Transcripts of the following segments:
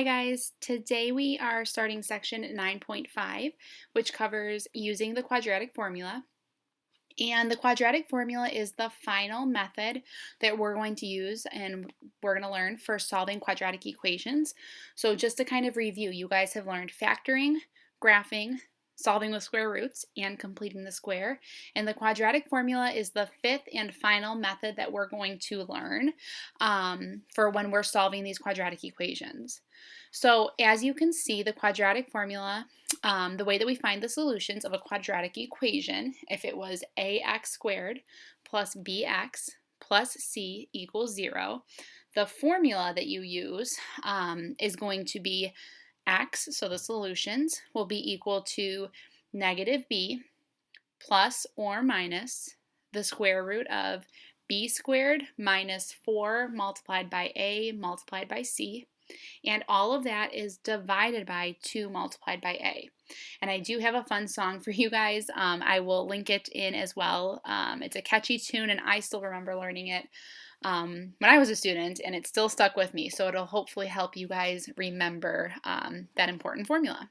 Hi guys, today we are starting section 9.5, which covers using the quadratic formula. And the quadratic formula is the final method that we're going to use and we're going to learn for solving quadratic equations. So just to kind of review, you guys have learned factoring, graphing, solving with square roots, and completing the square. And the quadratic formula is the fifth and final method that we're going to learn for when we're solving these quadratic equations. So as you can see, the quadratic formula, the way that we find the solutions of a quadratic equation, if it was ax squared plus bx plus c equals 0, the formula that you use is going to be x, so the solutions will be equal to negative b plus or minus the square root of b squared minus 4 multiplied by a multiplied by c. And all of that is divided by 2 multiplied by a. And I do have a fun song for you guys. I will link it in as well. It's a catchy tune, and I still remember learning it when I was a student, and it still stuck with me. So it'll hopefully help you guys remember that important formula.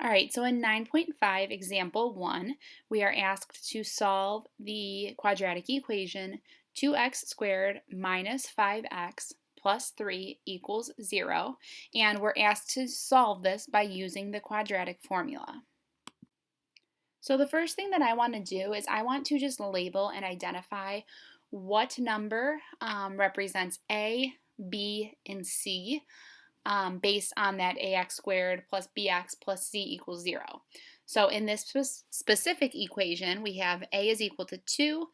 All right, so in 9.5, example 1, we are asked to solve the quadratic equation 2x squared minus 5x plus 3 equals 0, and we're asked to solve this by using the quadratic formula. So the first thing that I want to do is I want to just label and identify what number represents A, B, and C based on that ax squared plus bx plus c equals 0. So in this specific equation, we have a is equal to 2,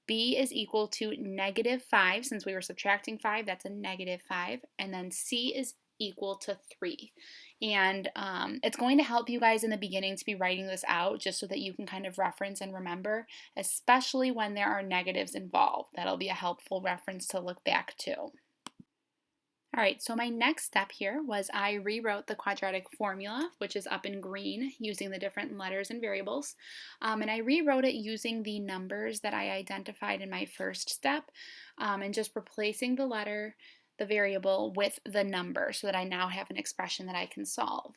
b is equal to negative 5. Since we were subtracting 5, that's a negative 5. And then c is equal to 3. And it's going to help you guys in the beginning to be writing this out just so that you can kind of reference and remember, especially when there are negatives involved. That'll be a helpful reference to look back to. All right, so my next step here was I rewrote the quadratic formula, which is up in green, using the different letters and variables. And I rewrote it using the numbers that I identified in my first step, and just replacing the letter, the variable, with the number so that I now have an expression that I can solve.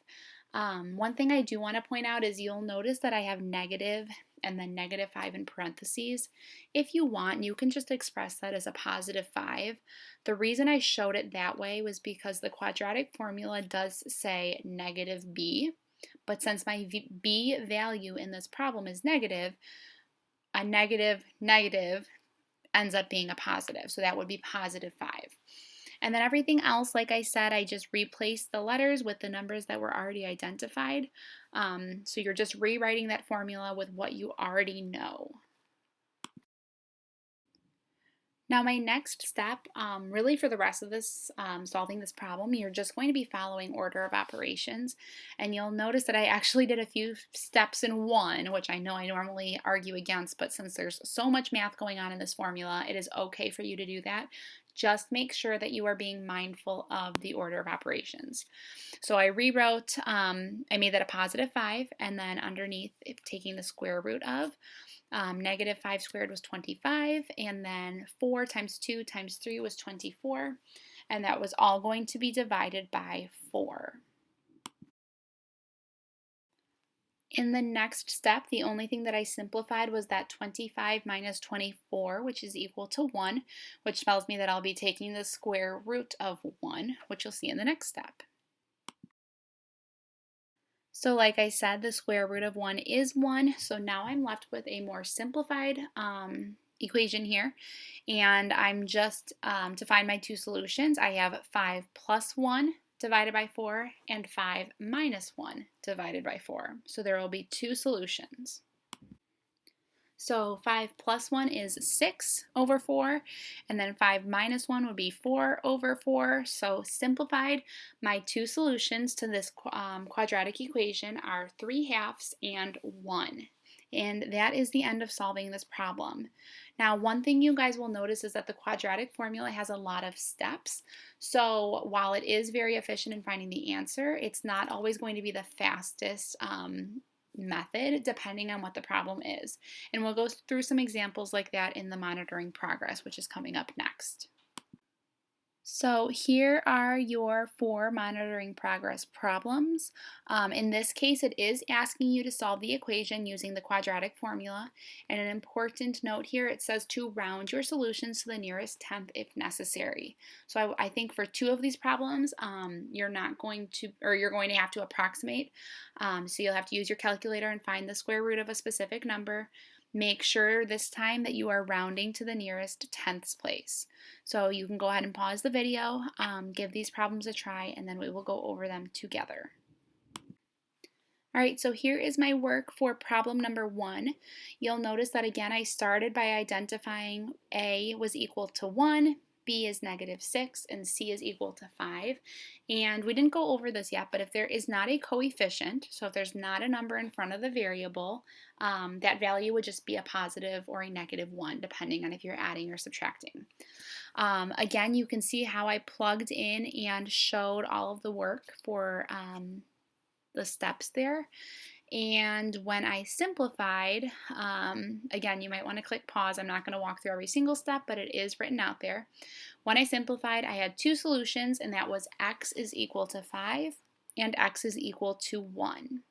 One thing I do want to point out is you'll notice that I have negative and then negative 5 in parentheses. If you want, you can just express that as a positive 5. The reason I showed it that way was because the quadratic formula does say negative b, but since my b value in this problem is negative, a negative ends up being a positive, so that would be positive 5. And then everything else, like I said, I just replaced the letters with the numbers that were already identified. So you're just rewriting that formula with what you already know. Now my next step, really for the rest of this, solving this problem, you're just going to be following order of operations. And you'll notice that I actually did a few steps in one, which I know I normally argue against, but since there's so much math going on in this formula, it is okay for you to do that. Just make sure that you are being mindful of the order of operations. So I rewrote, I made that a positive 5, and then underneath, taking the square root of, negative 5 squared was 25, and then 4 times 2 times 3 was 24, and that was all going to be divided by 4. In the next step, the only thing that I simplified was that 25 minus 24, which is equal to 1, which tells me that I'll be taking the square root of 1, which you'll see in the next step. So like I said, the square root of 1 is 1, so now I'm left with a more simplified equation here, and I'm just, to find my two solutions, I have 5 plus 1 divided by 4 and 5 minus 1 divided by 4. So there will be two solutions. So 5 plus 1 is 6 over 4, and then 5 minus 1 would be 4 over 4. So simplified, my two solutions to this quadratic equation are 3/2 and 1. And that is the end of solving this problem. Now, one thing you guys will notice is that the quadratic formula has a lot of steps. So while it is very efficient in finding the answer, it's not always going to be the fastest method depending on what the problem is. And we'll go through some examples like that in the monitoring progress, which is coming up next. So here are your 4 monitoring progress problems. In this case, it is asking you to solve the equation using the quadratic formula. And an important note here, it says to round your solutions to the nearest tenth if necessary. So I think for 2 of these problems, you're going to have to approximate. So you'll have to use your calculator and find the square root of a specific number. Make sure this time that you are rounding to the nearest tenths place. So you can go ahead and pause the video, give these problems a try, and then we will go over them together. All right, so here is my work for problem number 1. You'll notice that again I started by identifying A was equal to 1, B is -6, and C is equal to 5. And we didn't go over this yet, but if there is not a coefficient, so if there's not a number in front of the variable, that value would just be a positive or a -1, depending on if you're adding or subtracting. Again, you can see how I plugged in and showed all of the work for the steps there. And when I simplified, again, you might want to click pause. I'm not going to walk through every single step, but it is written out there. When I simplified, I had 2 solutions, and that was x is equal to 5 and x is equal to 1.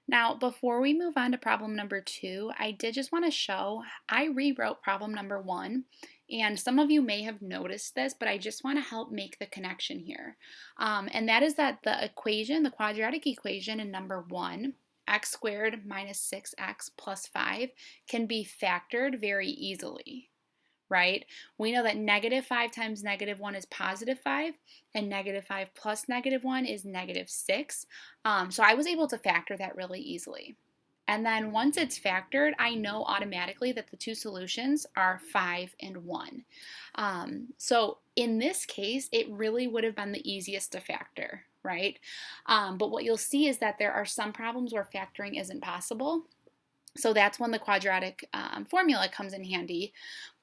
Now, before we move on to problem number 2, I did just want to show I rewrote problem number 1, and some of you may have noticed this, but I just want to help make the connection here. And that is that the equation, the quadratic equation in number 1, x squared minus 6x plus 5, can be factored very easily. Right? We know that -5 times -1 is +5, and -5 plus -1 is -6. So I was able to factor that really easily. And then once it's factored, I know automatically that the 2 solutions are 5 and 1. So in this case, it really would have been the easiest to factor, right? But what you'll see is that there are some problems where factoring isn't possible. So that's when the quadratic formula comes in handy.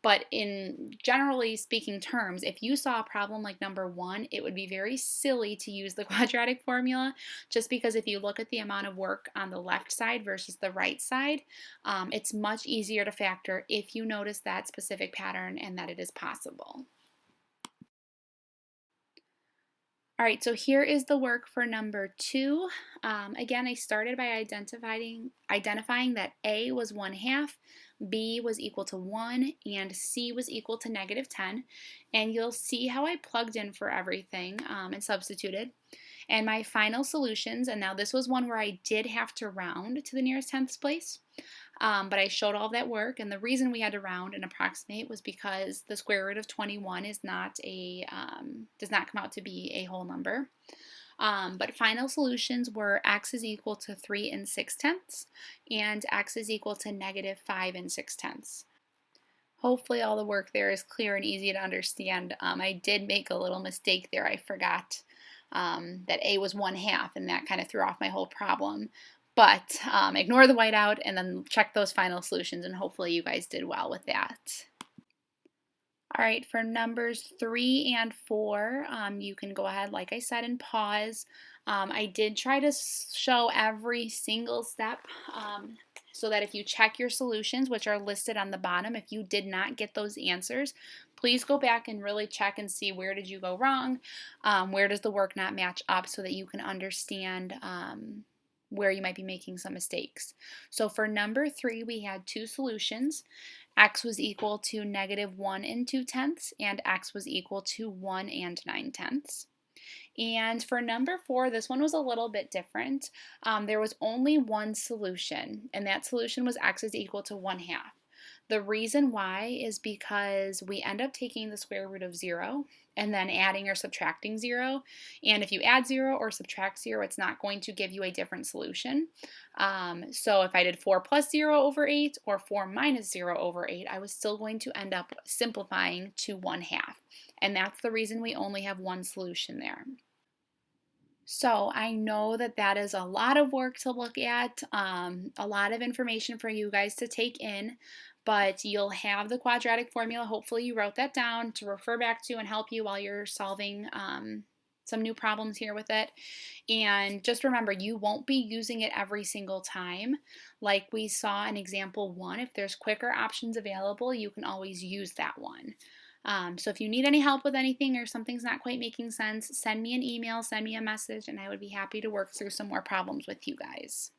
But in generally speaking terms, if you saw a problem like number 1, it would be very silly to use the quadratic formula, just because if you look at the amount of work on the left side versus the right side, it's much easier to factor if you notice that specific pattern and that it is possible. All right, so here is the work for number 2. Again, I started by identifying that A was 1/2, B was equal to 1, and C was equal to -10. And you'll see how I plugged in for everything and substituted. And my final solutions, and now this was one where I did have to round to the nearest tenths place, but I showed all of that work, and the reason we had to round and approximate was because the square root of 21 is not does not come out to be a whole number. But final solutions were x is equal to 3 6/10 and x is equal to -5 6/10. Hopefully all the work there is clear and easy to understand. I did make a little mistake there. I forgot that A was 1/2, and that kind of threw off my whole problem. But ignore the whiteout and then check those final solutions, and hopefully you guys did well with that. All right, for numbers 3 and 4, you can go ahead, like I said, and pause. I did try to show every single step so that if you check your solutions, which are listed on the bottom, if you did not get those answers, please go back and really check and see where did you go wrong, where does the work not match up, so that you can understand where you might be making some mistakes. So for number 3, we had 2 solutions. X was equal to -1 2/10, and x was equal to 1 9/10. And for number 4, this one was a little bit different. There was only one solution, and that solution was x is equal to 1/2. The reason why is because we end up taking the square root of 0 and then adding or subtracting 0. And if you add 0 or subtract 0, it's not going to give you a different solution. So if I did 4 plus 0 over 8 or 4 minus 0 over 8, I was still going to end up simplifying to 1/2. And that's the reason we only have one solution there. So I know that that is a lot of work to look at, a lot of information for you guys to take in, but you'll have the quadratic formula. Hopefully you wrote that down to refer back to and help you while you're solving some new problems here with it. And just remember, you won't be using it every single time. Like we saw in example 1, if there's quicker options available, you can always use that one. So if you need any help with anything or something's not quite making sense, send me an email, send me a message, and I would be happy to work through some more problems with you guys.